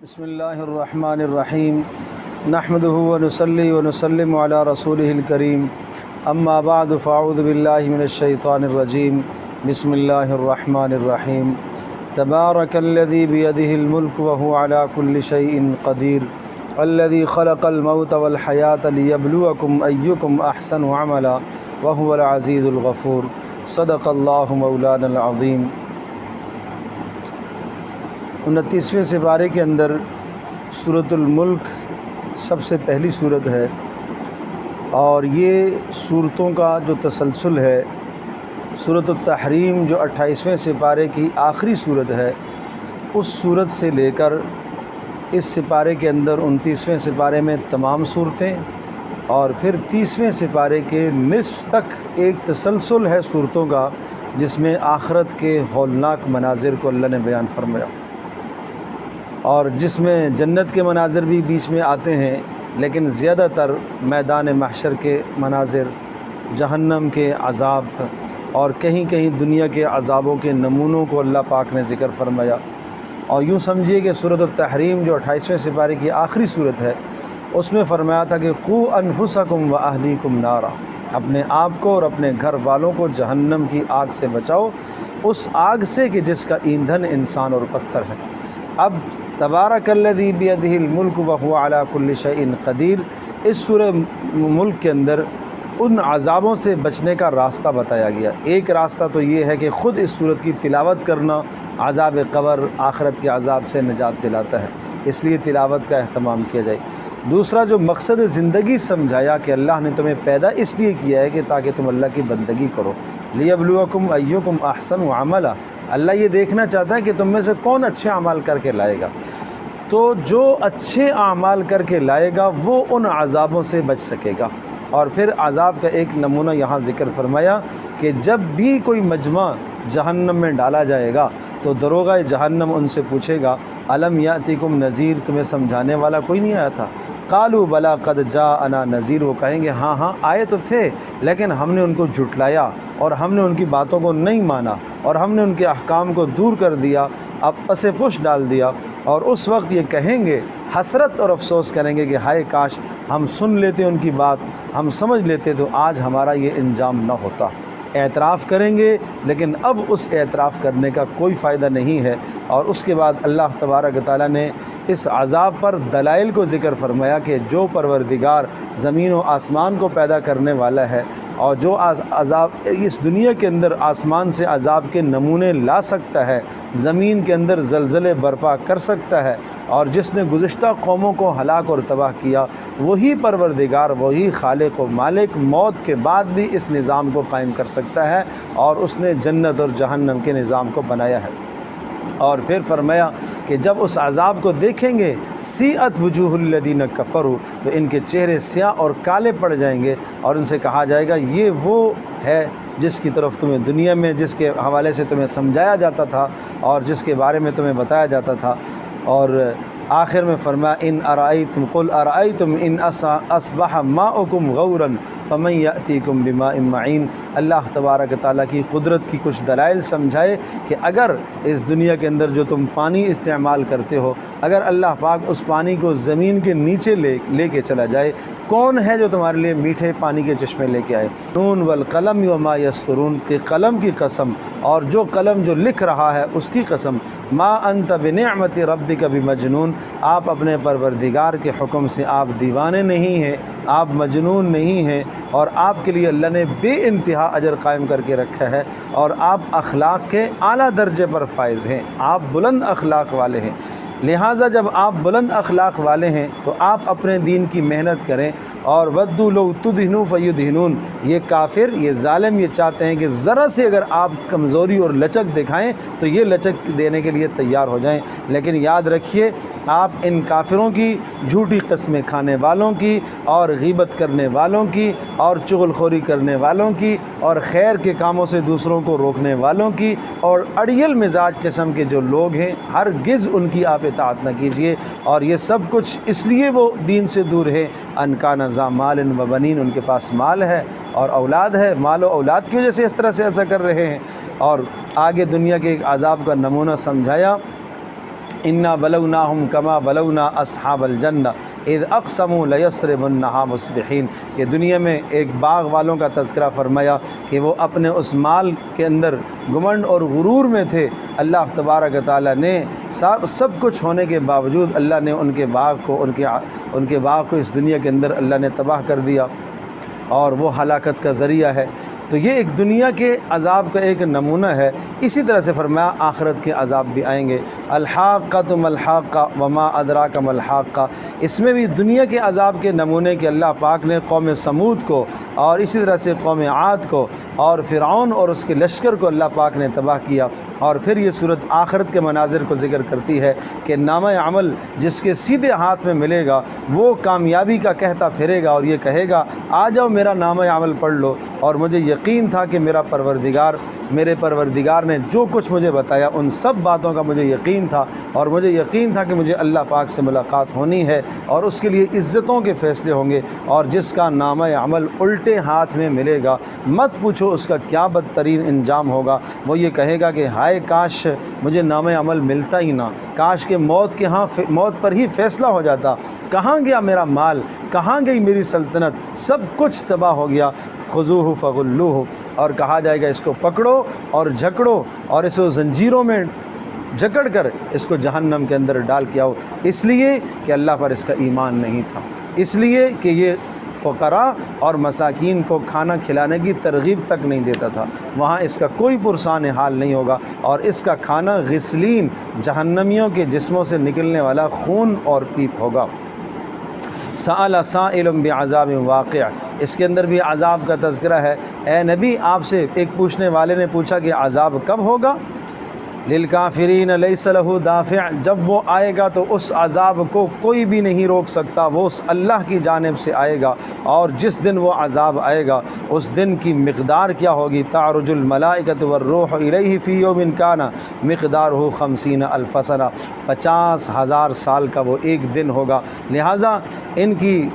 بسم اللہ الرحمن الرحیم نحمدہ ونصلی ونسلم علی رسولہ الکریم اما بعد فاعوذ باللہ من الشیطان الرجیم بسم اللہ الرحمن الرحیم تبارک الذی بیدہ الملک وہو علی کل شیء قدیر الذی خلق الموت والحیاة لیبلوکم ایکم احسن عملا وہو العزیز الغفور صدق اللہ مولانا العظیم۔ 29ویں سپارے کے اندر سورۃ الملک سب سے پہلی صورت ہے، اور یہ صورتوں کا جو تسلسل ہے، سورۃ التحریم جو 28ویں سپارے کی آخری صورت ہے، اس صورت سے لے کر اس سپارے کے اندر 29ویں سپارے میں تمام صورتیں، اور پھر 30ویں سپارے کے نصف تک ایک تسلسل ہے صورتوں کا، جس میں آخرت کے ہولناک مناظر کو اللہ نے بیان فرمایا، اور جس میں جنت کے مناظر بھی بیچ میں آتے ہیں، لیکن زیادہ تر میدان محشر کے مناظر، جہنم کے عذاب، اور کہیں کہیں دنیا کے عذابوں کے نمونوں کو اللہ پاک نے ذکر فرمایا۔ اور یوں سمجھیے کہ سورۃ التحریم جو 28ویں سپارے کی آخری صورت ہے، اس میں فرمایا تھا کہ قوا انفسکم و اہلیکم نارا، اپنے آپ کو اور اپنے گھر والوں کو جہنم کی آگ سے بچاؤ، اس آگ سے کہ جس کا ایندھن انسان اور پتھر ہے۔ اب تبارک الذی بیدہ الملک وہو علی کل شیء قدیر، اس سورہ ملک کے اندر ان عذابوں سے بچنے کا راستہ بتایا گیا۔ ایک راستہ تو یہ ہے کہ خود اس سورت کی تلاوت کرنا عذاب قبر، آخرت کے عذاب سے نجات دلاتا ہے، اس لیے تلاوت کا اہتمام کیا جائے۔ دوسرا جو مقصد زندگی سمجھایا کہ اللہ نے تمہیں پیدا اس لیے کیا ہے کہ تاکہ تم اللہ کی بندگی کرو، لیبلوکم ایکم احسن عملا، اللہ یہ دیکھنا چاہتا ہے کہ تم میں سے کون اچھے اعمال کر کے لائے گا، تو جو اچھے اعمال کر کے لائے گا وہ ان عذابوں سے بچ سکے گا۔ اور پھر عذاب کا ایک نمونہ یہاں ذکر فرمایا کہ جب بھی کوئی مجمع جہنم میں ڈالا جائے گا تو دروغہ جہنم ان سے پوچھے گا الم یاتیکم نذیر، تمہیں سمجھانے والا کوئی نہیں آیا تھا؟ قالوا بلا قد جاءنا نذیر، وہ کہیں گے ہاں ہاں آئے تو تھے، لیکن ہم نے ان کو جھٹلایا اور ہم نے ان کی باتوں کو نہیں مانا اور ہم نے ان کے احکام کو دور کر دیا، اب پس پش ڈال دیا، اور اس وقت یہ کہیں گے، حسرت اور افسوس کریں گے کہ ہائے کاش ہم سن لیتے ان کی بات، ہم سمجھ لیتے تو آج ہمارا یہ انجام نہ ہوتا۔ اعتراف کریں گے، لیکن اب اس اعتراف کرنے کا کوئی فائدہ نہیں ہے۔ اور اس کے بعد اللہ تبارک تعالیٰ نے اس عذاب پر دلائل کو ذکر فرمایا کہ جو پروردگار زمین و آسمان کو پیدا کرنے والا ہے، اور جو عذاب اس دنیا کے اندر آسمان سے عذاب کے نمونے لا سکتا ہے، زمین کے اندر زلزلے برپا کر سکتا ہے، اور جس نے گزشتہ قوموں کو ہلاک اور تباہ کیا، وہی پروردگار، وہی خالق و مالک موت کے بعد بھی اس نظام کو قائم کر سکتا ہے، اور اس نے جنت اور جہنم کے نظام کو بنایا ہے۔ اور پھر فرمایا کہ جب اس عذاب کو دیکھیں گے، سیئت وجوہ الذین کفروا، تو ان کے چہرے سیاہ اور کالے پڑ جائیں گے، اور ان سے کہا جائے گا یہ وہ ہے جس کی طرف تمہیں دنیا میں، جس کے حوالے سے تمہیں سمجھایا جاتا تھا اور جس کے بارے میں تمہیں بتایا جاتا تھا۔ اور آخر میں فرمایا ان ارائیتم قل ارائیتم ان اصبح ماؤکم غورا فمن یأتیکم بماء معین، اللہ تبارک تعالیٰ کی قدرت کی کچھ دلائل سمجھائے کہ اگر اس دنیا کے اندر جو تم پانی استعمال کرتے ہو، اگر اللہ پاک اس پانی کو زمین کے نیچے لے کے چلا جائے، کون ہے جو تمہارے لیے میٹھے پانی کے چشمے لے کے آئے؟ نون والقلم وما یسطرون، کہ قلم کی قسم اور جو قلم جو لکھ رہا ہے اس کی قسم، ما انت بنعمت ربک بمجنون، آپ اپنے پروردگار کے حکم سے آپ دیوانے نہیں ہیں، آپ مجنون نہیں ہیں، اور آپ کے لیے اللہ نے بے انتہا اجر قائم کر کے رکھا ہے، اور آپ اخلاق کے اعلیٰ درجے پر فائز ہیں، آپ بلند اخلاق والے ہیں۔ لہٰذا جب آپ بلند اخلاق والے ہیں تو آپ اپنے دین کی محنت کریں، اور ودوا لو تدہنوا فیدہنون، یہ کافر، یہ ظالم یہ چاہتے ہیں کہ ذرا سے اگر آپ کمزوری اور لچک دکھائیں تو یہ لچک دینے کے لیے تیار ہو جائیں، لیکن یاد رکھیے آپ ان کافروں کی، جھوٹی قسمیں کھانے والوں کی، اور غیبت کرنے والوں کی، اور چغل خوری کرنے والوں کی، اور خیر کے کاموں سے دوسروں کو روکنے والوں کی، اور اڑیل مزاج قسم کے جو لوگ ہیں، ہرگز ان کی آپ اطاعت نہ کیجیے۔ اور یہ سب کچھ اس لیے وہ دین سے دور ہے، ان کان ذا مال و بنین، ان کے پاس مال ہے اور اولاد ہے، مال و اولاد کی وجہ سے اس طرح سے ایسا کر رہے ہیں۔ اور آگے دنیا کے ایک عذاب کا نمونہ سمجھایا انا بلوناہم کما بلونا اصحاب الجنہ اذ اقسموا لیسرمنہا مصبحین، کہ دنیا میں ایک باغ والوں کا تذکرہ فرمایا کہ وہ اپنے اس مال کے اندر گھمنڈ اور غرور میں تھے۔ اللہ تبارک و تعالیٰ نے سب کچھ ہونے کے باوجود اللہ نے ان کے باغ کو اس دنیا کے اندر اللہ نے تباہ کر دیا، اور وہ ہلاکت کا ذریعہ ہے۔ تو یہ ایک دنیا کے عذاب کا ایک نمونہ ہے۔ اسی طرح سے فرمایا آخرت کے عذاب بھی آئیں گے۔ الحاقۃ ما الحاقہ وما ادراک ما الحاقہ، اس میں بھی دنیا کے عذاب کے نمونے کہ اللہ پاک نے قوم سمود کو اور اسی طرح سے قوم عاد کو اور فرعون اور اس کے لشکر کو اللہ پاک نے تباہ کیا۔ اور پھر یہ صورت آخرت کے مناظر کو ذکر کرتی ہے کہ نامہ عمل جس کے سیدھے ہاتھ میں ملے گا وہ کامیابی کا کہتا پھرے گا اور یہ کہے گا آ جاؤ میرا نامہ عمل پڑھ لو، اور مجھے یقین تھا کہ میرے پروردگار نے جو کچھ مجھے بتایا ان سب باتوں کا مجھے یقین تھا، اور مجھے یقین تھا کہ مجھے اللہ پاک سے ملاقات ہونی ہے اور اس کے لیے عزتوں کے فیصلے ہوں گے۔ اور جس کا نامہ عمل الٹے ہاتھ میں ملے گا مت پوچھو اس کا کیا بدترین انجام ہوگا، وہ یہ کہے گا کہ ہائے کاش مجھے نامہ عمل ملتا ہی نہ، کاش کہ موت پر ہی فیصلہ ہو جاتا، کہاں گیا میرا مال، کہاں گئی میری سلطنت، سب کچھ تباہ ہو گیا۔ خذوہ فغلوہ، اور کہا جائے گا اس کو پکڑو اور جھکڑو اور اس کو زنجیروں میں جکڑ کر اس کو جہنم کے اندر ڈال کے آؤ، اس لیے کہ اللہ پر اس کا ایمان نہیں تھا، اس لیے کہ یہ فقراء اور مساکین کو کھانا کھلانے کی ترغیب تک نہیں دیتا تھا، وہاں اس کا کوئی پرسان حال نہیں ہوگا، اور اس کا کھانا غسلین جہنمیوں کے جسموں سے نکلنے والا خون اور پیپ ہوگا۔ سأل سائل بعذاب واقع، اس کے اندر بھی عذاب کا تذکرہ ہے۔ اے نبی آپ سے ایک پوچھنے والے نے پوچھا کہ عذاب کب ہوگا؟ للکافرین لیس لہ دافع، جب وہ آئے گا تو اس عذاب کو کوئی بھی نہیں روک سکتا، وہ اس اللہ کی جانب سے آئے گا، اور جس دن وہ عذاب آئے گا اس دن کی مقدار کیا ہوگی؟ تعرج الملائکۃ والروح الیہ فی یوم کان مقدارہ 50,000 سنہ، 50,000 سال کا وہ ایک دن ہوگا۔ لہٰذا ان کی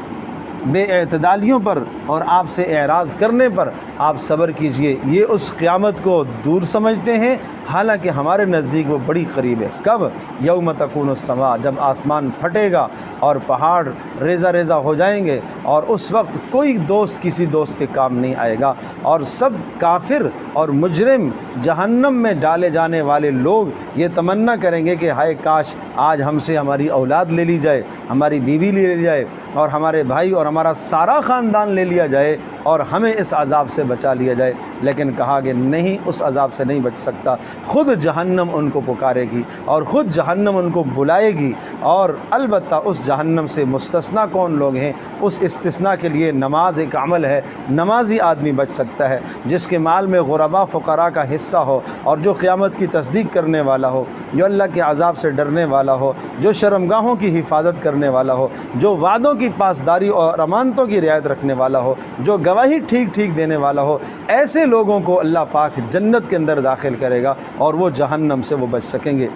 بے اعتدالیوں پر اور آپ سے اعراض کرنے پر آپ صبر کیجئے، یہ اس قیامت کو دور سمجھتے ہیں، حالانکہ ہمارے نزدیک وہ بڑی قریب ہے۔ کب؟ یوم تکون السماء، جب آسمان پھٹے گا اور پہاڑ ریزہ ریزہ ہو جائیں گے، اور اس وقت کوئی دوست کسی دوست کے کام نہیں آئے گا، اور سب کافر اور مجرم جہنم میں ڈالے جانے والے لوگ یہ تمنا کریں گے کہ ہائے کاش آج ہم سے ہماری اولاد لے لی جائے، ہماری بیوی لے لی جائے، اور ہمارے بھائی اور ہمارا سارا خاندان لے لیا جائے، اور ہمیں اس عذاب سے بچا لیا جائے۔ لیکن کہا کہ نہیں، اس عذاب سے نہیں بچ سکتا، خود جہنم ان کو پکارے گی اور خود جہنم ان کو بلائے گی، اور البتہ اس جہنم سے مستثنیٰ کون لوگ ہیں؟ اس استثناء کے لیے نماز ایک عمل ہے، نمازی آدمی بچ سکتا ہے، جس کے مال میں غربا فقراء کا حصہ ہو، اور جو قیامت کی تصدیق کرنے والا ہو، جو اللہ کے عذاب سے ڈرنے والا ہو، جو شرمگاہوں کی حفاظت کرنے والا ہو، جو وعدوں کی پاسداری اور امانتوں کی رعایت رکھنے والا ہو، جو گواہی ٹھیک ٹھیک دینے والا ہو، ایسے لوگوں کو اللہ پاک جنت کے اندر داخل کرے گا، اور وہ جہنم سے وہ بچ سکیں گے۔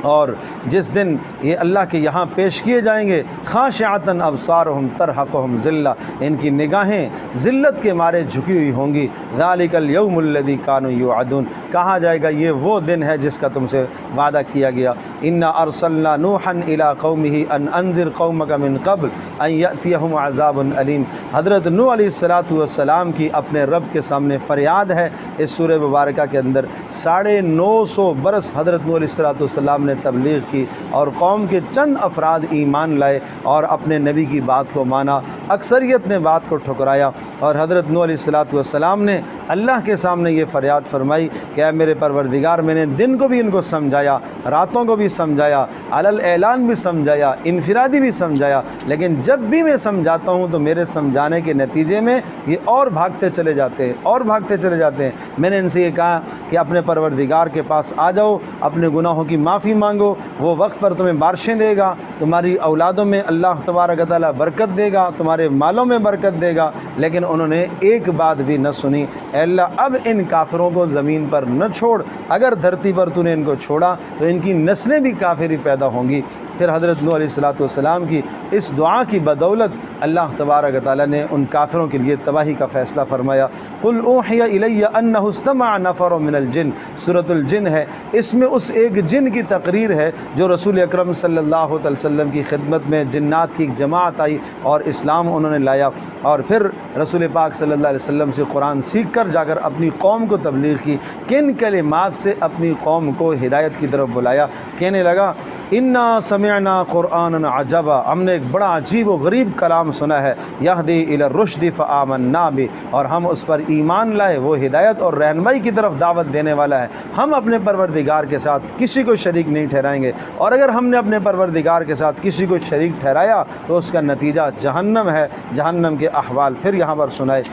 اور جس دن یہ اللہ کے یہاں پیش کیے جائیں گے، خاشعۃ ابصارہم ترہقہم ذلہ، ان کی نگاہیں ذلت کے مارے جھکی ہوئی ہوں گی۔ ذالک الیوم الذی کانوا یوعدون، کہا جائے گا یہ وہ دن ہے جس کا تم سے وعدہ کیا گیا۔ انا ارسلنا نوحا الی قومہ ان انذر قومک من قبل ان یأتیہم عذاب علیم، حضرت نوح علیہ السلام کی اپنے رب کے سامنے فریاد ہے اس سورہ مبارکہ کے اندر۔ 950 برس حضرت نوح علیہ السلام نے تبلیغ کی، اور قوم کے چند افراد ایمان لائے اور اپنے نبی کی بات کو مانا، اکثریت نے بات کو ٹھکرایا، اور حضرت نوح علیہ السلام نے اللہ کے سامنے یہ فریاد فرمائی کہ اے میرے پروردگار، میں نے دن کو بھی ان کو سمجھایا، راتوں کو بھی سمجھایا، علل اعلان بھی سمجھایا، انفرادی بھی سمجھایا، لیکن جب بھی میں سمجھاتا ہوں تو میرے سمجھانے کے نتیجے میں یہ اور بھاگتے چلے جاتے ہیں اور بھاگتے چلے جاتے ہیں۔ میں نے ان سے یہ کہا کہ اپنے پروردگار کے پاس آ جاؤ، اپنے گناہوں کی معافی مانگو، وہ وقت پر تمہیں بارشیں دے گا، تمہاری اولادوں میں اللہ تبارک و تعالیٰ برکت دے گا، تمہارے مالوں میں برکت دے گا، لیکن انہوں نے ایک بات بھی نہ سنی۔ اے اللہ اب ان کافروں کو زمین پر نہ چھوڑ، اگر دھرتی پر تو نے ان کو چھوڑا تو ان کی نسلیں بھی کافری پیدا ہوں گی۔ پھر حضرت نوح علیہ السلام کی اس دعا کی بدولت اللہ تبارک و تعالیٰ نے ان کافروں کے لیے تباہی کا فیصلہ فرمایا۔ قل اوحی الی انہ استمع نفر من الجن، سورۃ الجن ہے، اس میں اس ایک جن کی تقریر تقریر ہے جو رسول اکرم صلی اللہ علیہ وسلم کی خدمت میں جنات کی ایک جماعت آئی اور اسلام انہوں نے لایا، اور پھر رسول پاک صلی اللہ علیہ وسلم سے قرآن سیکھ کر جا کر اپنی قوم کو تبلیغ کی۔ کن کلمات سے اپنی قوم کو ہدایت کی طرف بلایا؟ کہنے لگا انا سمعنا قرآنا عجبا، ہم نے ایک بڑا عجیب و غریب کلام سنا ہے، یہدی الی الرشد فآمنا بہ، اور ہم اس پر ایمان لائے، وہ ہدایت اور رہنمائی کی طرف دعوت دینے والا ہے۔ ہم اپنے پروردگار کے ساتھ کسی کو شریک نہیں ٹھہرائیں گے، اور اگر ہم نے اپنے پروردگار کے ساتھ کسی کو شریک ٹھہرایا تو اس کا نتیجہ جہنم ہے۔ جہنم کے احوال پھر یہاں پر سنائے۔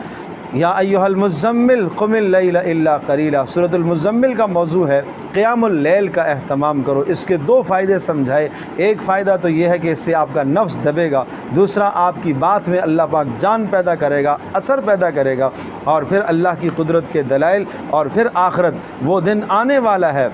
یا ایھا المزمل قم اللیل الا قلیلا، سورۃ المزمل کا موضوع ہے قیام اللیل کا اہتمام کرو۔ اس کے دو فائدے سمجھائے۔ ایک فائدہ تو یہ ہے کہ اس سے آپ کا نفس دبے گا، دوسرا آپ کی بات میں اللہ پاک جان پیدا کرے گا، اثر پیدا کرے گا، اور پھر اللہ کی قدرت کے دلائل، اور پھر آخرت وہ دن آنے والا ہے۔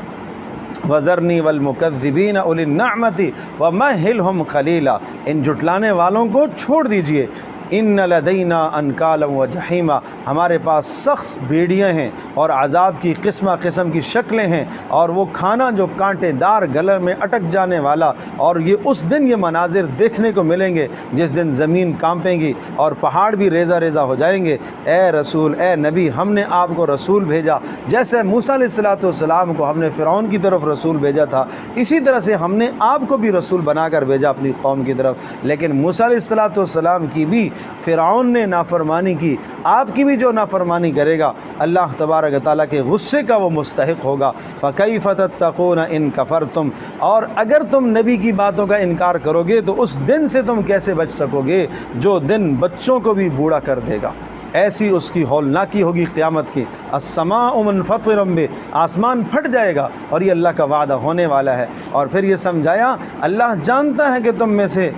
وَذَرْنِي وَالْمُكَذِّبِينَ أُولِي النَّعْمَةِ وَمَهِّلْهُمْ قَلِيلًا، ان جھٹلانے والوں کو چھوڑ دیجئے۔ ان لدینا انکالا و جحیما، ہمارے پاس سخت بیڑیاں ہیں اور عذاب کی قسم قسم کی شکلیں ہیں، اور وہ کھانا جو کانٹے دار گلے میں اٹک جانے والا، اور یہ اس دن یہ مناظر دیکھنے کو ملیں گے جس دن زمین کانپیں گی اور پہاڑ بھی ریزہ ریزہ ہو جائیں گے۔ اے رسول، اے نبی، ہم نے آپ کو رسول بھیجا، جیسے موسیٰ علیہ السلام کو ہم نے فرعون کی طرف رسول بھیجا تھا، اسی طرح سے ہم نے آپ کو بھی رسول بنا کر بھیجا اپنی قوم کی طرف۔ لیکن موسیٰ علیہ السلام کی بھی فرعون نے نافرمانی کی، آپ کی بھی جو نافرمانی کرے گا اللہ تبارک و تعالیٰ کے غصے کا وہ مستحق ہوگا۔ فَكَيْفَ تَتَّقُونَ إِن كَفَرْتُمْ، اور اگر تم نبی کی باتوں کا انکار کرو گے تو اس دن سے تم کیسے بچ سکو گے جو دن بچوں کو بھی بوڑھا کر دے گا۔ ایسی اس کی ہولناکی ہوگی قیامت کی۔ السماء منفطر بہ، آسمان پھٹ جائے گا، اور یہ اللہ کا وعدہ ہونے والا ہے۔ اور پھر یہ سمجھایا اللہ جانتا ہے کہ تم میں سے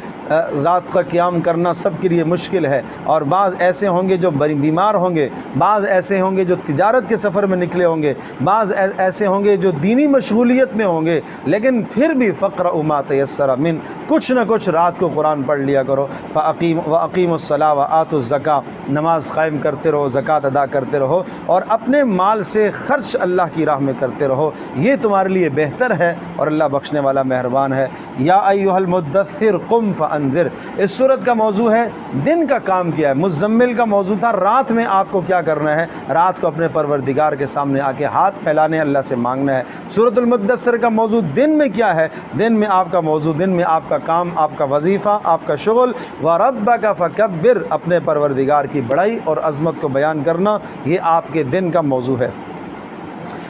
رات کا قیام کرنا سب کے لیے مشکل ہے، اور بعض ایسے ہوں گے جو بیمار ہوں گے، بعض ایسے ہوں گے جو تجارت کے سفر میں نکلے ہوں گے، بعض ایسے ہوں گے جو دینی مشغولیت میں ہوں گے، لیکن پھر بھی فقرؤوا ما تیسر من، کچھ نہ کچھ رات کو قرآن پڑھ لیا کرو۔ وَأَقِیمُوا الصَّلَاةَ وَآتُوا الزَّکَاةَ، نماز قائم کرتے رہو، زکوٰۃ ادا کرتے رہو، اور اپنے مال سے خرچ اللہ کی راہ میں کرتے رہو، یہ تمہارے لیے بہتر ہے، اور اللہ بخشنے والا مہربان ہے۔ یا ایھا المدثر قم فانذر، اس صورت کا موضوع ہے دن کا کام کیا ہے، مزمل کا موضوع تھا رات میں آپ کو کیا کرنا ہے، رات کو اپنے پروردگار کے سامنے آ کے ہاتھ پھیلانے، اللہ سے مانگنا ہے۔ سورۃ المدثر کا موضوع دن میں کیا ہے، دن میں آپ کا موضوع، دن میں آپ کا کام، آپ کا وظیفہ، آپ کا شغل، وَرَبَّكَ فَكَبِّرْ، اپنے پروردگار کی بڑائی اور عظمت کو بیان کرنا، یہ آپ کے دن کا موضوع ہے۔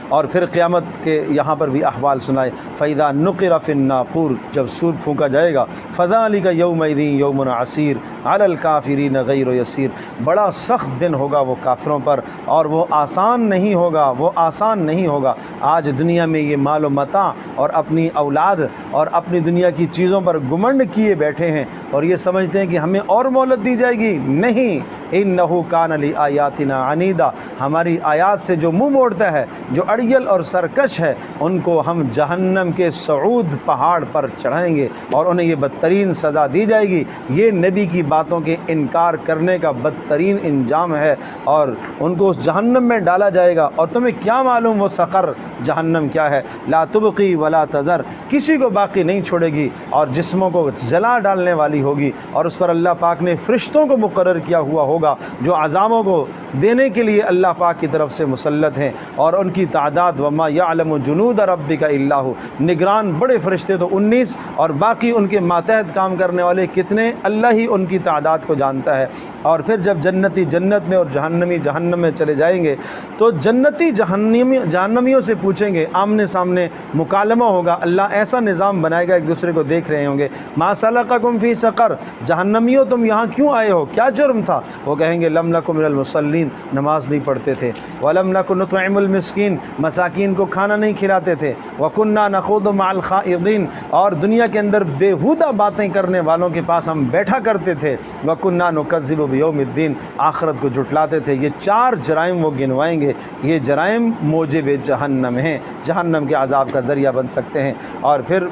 اور پھر قیامت کے یہاں پر بھی احوال سنائے۔ فَإِذَا نُقِرَ فِي النَّاقُورِ، جب سور پھونکا جائے گا، فَذَلِكَ يَوْمَئِذٍ يَوْمٌ عَسِيرٌ عَلَى الْكَافِرِينَ غَيْرُ يَسِيرٌ، بڑا سخت دن ہوگا وہ کافروں پر، اور وہ آسان نہیں ہوگا، وہ آسان نہیں ہوگا۔ آج دنیا میں یہ مال و متاع اور اپنی اولاد اور اپنی دنیا کی چیزوں پر گھمنڈ کیے بیٹھے ہیں، اور یہ سمجھتے ہیں کہ ہمیں اور مہلت دی جائے گی، نہیں۔ إِنَّهُ كَانَ لِآيَاتِنَا عَنِيدًا، ہماری آیات سے جو منہ موڑتا ہے، جو اڑیل اور سرکش ہے، ان کو ہم جہنم کے صعود پہاڑ پر چڑھائیں گے، اور انہیں یہ بدترین سزا دی جائے گی۔ یہ نبی کی باتوں کے انکار کرنے کا بدترین انجام ہے، اور ان کو اس جہنم میں ڈالا جائے گا۔ اور تمہیں کیا معلوم وہ سقر جہنم کیا ہے؟ لا تبقی ولا تذر، کسی کو باقی نہیں چھوڑے گی، اور جسموں کو جلا ڈالنے والی ہوگی، اور اس پر اللہ پاک نے فرشتوں کو مقرر کیا ہوا ہوگا جو عذابوں کو دینے کے لیے اللہ پاک کی طرف سے مسلط ہیں، اور ان کی تعداد وما یعلم جنود ربک الا ھو، نگران بڑے فرشتے تو 19، اور باقی ان کے ماتحت کام کرنے والے کتنے، اللہ ہی ان کی تعداد کو جانتا ہے۔ اور پھر جب جنتی جنت میں اور جہنمی جہنم میں چلے جائیں گے تو جنتی جہنمیوں سے پوچھیں گے، آمنے سامنے مکالمہ ہوگا، اللہ ایسا نظام بنائے گا، ایک دوسرے کو دیکھ رہے ہوں گے، ما سلککم فی سقر، جہنمیوں تم یہاں کیوں آئے ہو، کیا جرم تھا؟ وہ کہیں گے لم نکن من المصلین، نماز نہیں پڑھتے تھے، ولم نکن نطعم المسکین، مساکین کو کھانا نہیں کھلاتے تھے، وَكُنَّا نَخُوضُ مَعَ الْخَائِضِينَ، اور دنیا کے اندر بیہودہ باتیں کرنے والوں کے پاس ہم بیٹھا کرتے تھے، وَكُنَّا نُكَذِّبُ بِيَوْمِ الدِّينِ، آخرت کو جھٹلاتے تھے۔ یہ 4 جرائم وہ گنوائیں گے، یہ جرائم موجب جہنم ہیں، جہنم کے عذاب کا ذریعہ بن سکتے ہیں۔ اور پھر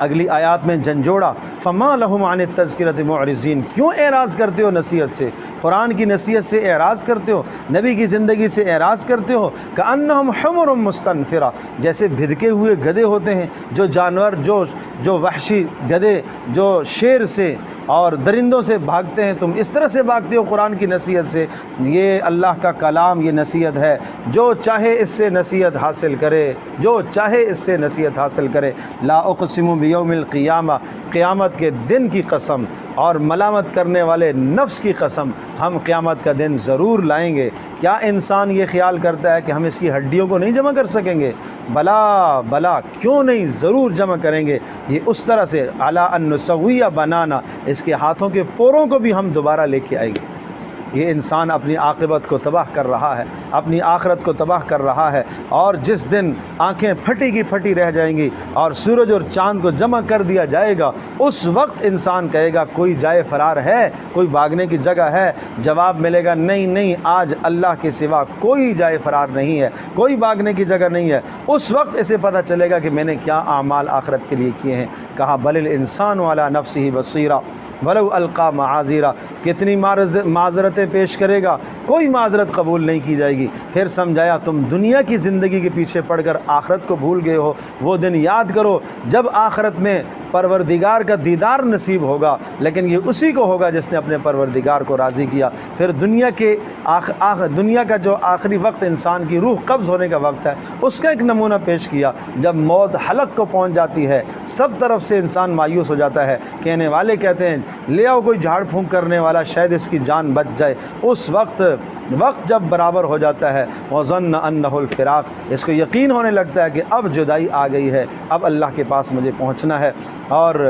اگلی آیات میں جھنجھوڑا، فما لہم عن التذکرۃ معرضین، کیوں اعراض کرتے ہو نصیحت سے، قرآن کی نصیحت سے اعراض کرتے ہو، نبی کی زندگی سے اعراض کرتے ہو، کأنہم حمر مستنفرہ، جیسے بھدکے ہوئے گدھے ہوتے ہیں، جو جانور جو وحشی گدھے جو شیر سے اور درندوں سے بھاگتے ہیں، تم اس طرح سے بھاگتے ہو قرآن کی نصیحت سے۔ یہ اللہ کا کلام، یہ نصیحت ہے، جو چاہے اس سے نصیحت حاصل کرے، جو چاہے اس سے نصیحت حاصل کرے۔ لا اقسم بیوم القیامہ، قیامت کے دن کی قسم اور ملامت کرنے والے نفس کی قسم، ہم قیامت کا دن ضرور لائیں گے۔ کیا انسان یہ خیال کرتا ہے کہ ہم اس کی ہڈیوں کو نہیں جمع کر سکیں گے؟ بلا بلا، کیوں نہیں، ضرور جمع کریں گے۔ یہ اس طرح سے علی ان نسوی بنانا، اس کے ہاتھوں کے پوروں کو بھی ہم دوبارہ لے کے آئیں گے۔ یہ انسان اپنی عاقبت کو تباہ کر رہا ہے، اپنی آخرت کو تباہ کر رہا ہے، اور جس دن آنکھیں پھٹی کی پھٹی رہ جائیں گی اور سورج اور چاند کو جمع کر دیا جائے گا، اس وقت انسان کہے گا کوئی جائے فرار ہے، کوئی بھاگنے کی جگہ ہے؟ جواب ملے گا نہیں نہیں، آج اللہ کے سوا کوئی جائے فرار نہیں ہے، کوئی بھاگنے کی جگہ نہیں ہے۔ اس وقت اسے پتہ چلے گا کہ میں نے کیا اعمال آخرت کے لیے کیے ہیں۔ کہا بل الانسان علی نفسہ بصیرہ ولو القی معاذیرہ، کتنی معذرتیں پیش کرے گا، کوئی معذرت قبول نہیں کی جائے گی۔ پھر سمجھایا تم دنیا کی زندگی کے پیچھے پڑ کر آخرت کو بھول گئے ہو، وہ دن یاد کرو جب آخرت میں پروردگار کا دیدار نصیب ہوگا، لیکن یہ اسی کو ہوگا جس نے اپنے پروردگار کو راضی کیا۔ پھر دنیا کا جو آخری وقت انسان کی روح قبض ہونے کا وقت ہے، اس کا ایک نمونہ پیش کیا۔ جب موت حلق کو پہنچ جاتی ہے، سب طرف سے انسان مایوس ہو جاتا ہے، کہنے والے کہتے ہیں لے آؤ کوئی جھاڑ پھونک کرنے والا، شاید اس کی جان بچ جائے۔ اس وقت جب برابر ہو جاتا ہے، وَظَنَّ أَنَّهُ الْفِرَاقُ، اس کو یقین ہونے لگتا ہے کہ اب جدائی آ گئی ہے، اب اللہ کے پاس مجھے پہنچنا ہے، اور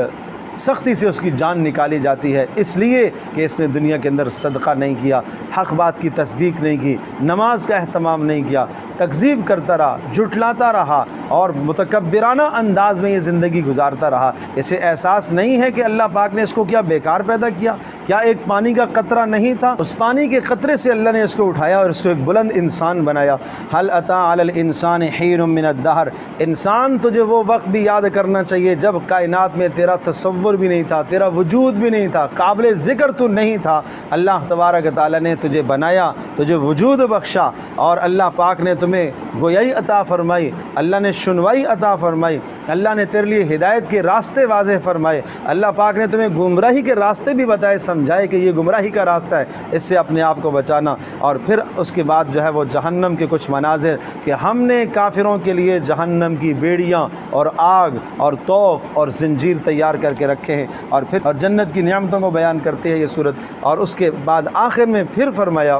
سختی سے اس کی جان نکالی جاتی ہے، اس لیے کہ اس نے دنیا کے اندر صدقہ نہیں کیا، حق بات کی تصدیق نہیں کی، نماز کا اہتمام نہیں کیا، تکذیب کرتا رہا، جھٹلاتا رہا، اور متکبرانہ انداز میں یہ زندگی گزارتا رہا۔ اسے احساس نہیں ہے کہ اللہ پاک نے اس کو کیا بیکار پیدا کیا؟ کیا ایک پانی کا قطرہ نہیں تھا؟ اس پانی کے قطرے سے اللہ نے اس کو اٹھایا اور اس کو ایک بلند انسان بنایا۔ هل أتى على الإنسان حين من الدهر، انسان تجھے وہ وقت بھی یاد کرنا چاہیے جب کائنات میں تیرا تصور بھی نہیں تھا، تیرا وجود بھی نہیں تھا، قابل ذکر تو نہیں تھا۔ اللہ تبارک تعالیٰ نے تجھے بنایا، تجھے وجود بخشا، اور اللہ پاک نے تمہیں گویائی عطا فرمائی، اللہ نے شنوائی عطا فرمائی، اللہ نے تیرے لیے ہدایت کے راستے واضح فرمائے، اللہ پاک نے تمہیں گمراہی کے راستے بھی بتائے، سمجھائے کہ یہ گمراہی کا راستہ ہے، اس سے اپنے آپ کو بچانا۔ اور پھر اس کے بعد جو ہے وہ جہنم کے کچھ مناظر، کہ ہم نے کافروں کے لیے جہنم کی بیڑیاں اور آگ اور طوق اور زنجیر تیار کر کے رکھے ہیں، اور پھر جنت کی نعمتوں کو بیان کرتی ہے یہ صورت۔ اور اس کے بعد آخر میں پھر فرمایا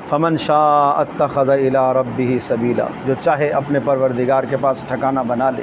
فمن شاء اتخذ الی ربہ سبیلا، جو چاہے اپنے پروردگار کے پاس ٹھکانہ بنا لے،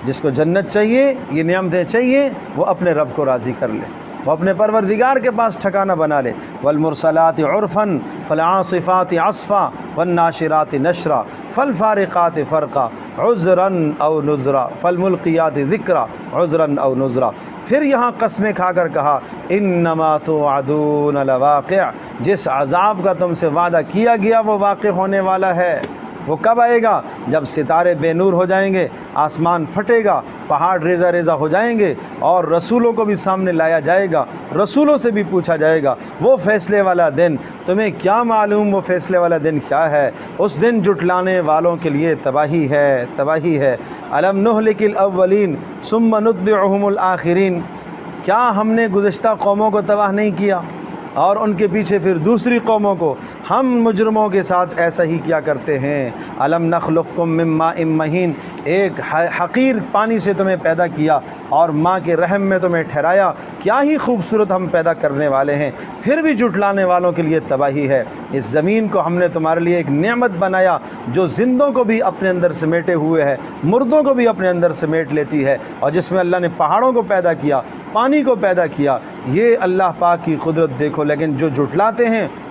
جس کو جنت چاہیے، یہ نعمتیں چاہیے، وہ اپنے رب کو راضی کر لے، وہ اپنے پروردگار کے پاس ٹھکانہ بنا لے۔ والمرسلات عرفا فالعاصفات عصفا والناشرات نشرا فالفارقات فرقا عذرا او نذرا فالملقیات ذکرا عذرا او نذرا۔ پھر یہاں قسمیں کھا کر کہا انما توعدون لواقع، جس عذاب کا تم سے وعدہ کیا گیا وہ واقع ہونے والا ہے۔ وہ کب آئے گا؟ جب ستارے بے نور ہو جائیں گے، آسمان پھٹے گا، پہاڑ ریزہ ریزہ ہو جائیں گے، اور رسولوں کو بھی سامنے لایا جائے گا، رسولوں سے بھی پوچھا جائے گا وہ فیصلے والا دن۔ تمہیں کیا معلوم وہ فیصلے والا دن کیا ہے؟ اس دن جھٹلانے والوں کے لیے تباہی ہے، تباہی ہے۔ الم نہلک الاولین ثم نتبعہم الآخرین، کیا ہم نے گزشتہ قوموں کو تباہ نہیں کیا اور ان کے پیچھے پھر دوسری قوموں کو؟ ہم مجرموں کے ساتھ ایسا ہی کیا کرتے ہیں۔ الم نخلقکم من ماء مہین، ایک حقیر پانی سے تمہیں پیدا کیا اور ماں کے رحم میں تمہیں ٹھہرایا، کیا ہی خوبصورت ہم پیدا کرنے والے ہیں، پھر بھی جھٹلانے والوں کے لیے تباہی ہے۔ اس زمین کو ہم نے تمہارے لیے ایک نعمت بنایا جو زندوں کو بھی اپنے اندر سمیٹے ہوئے ہے، مردوں کو بھی اپنے اندر سمیٹ لیتی ہے، اور جس میں اللہ نے پہاڑوں کو پیدا کیا، پانی کو پیدا کیا۔ یہ اللہ پاک کی قدرت دیکھو، لیکن جو جھٹلاتے ہیں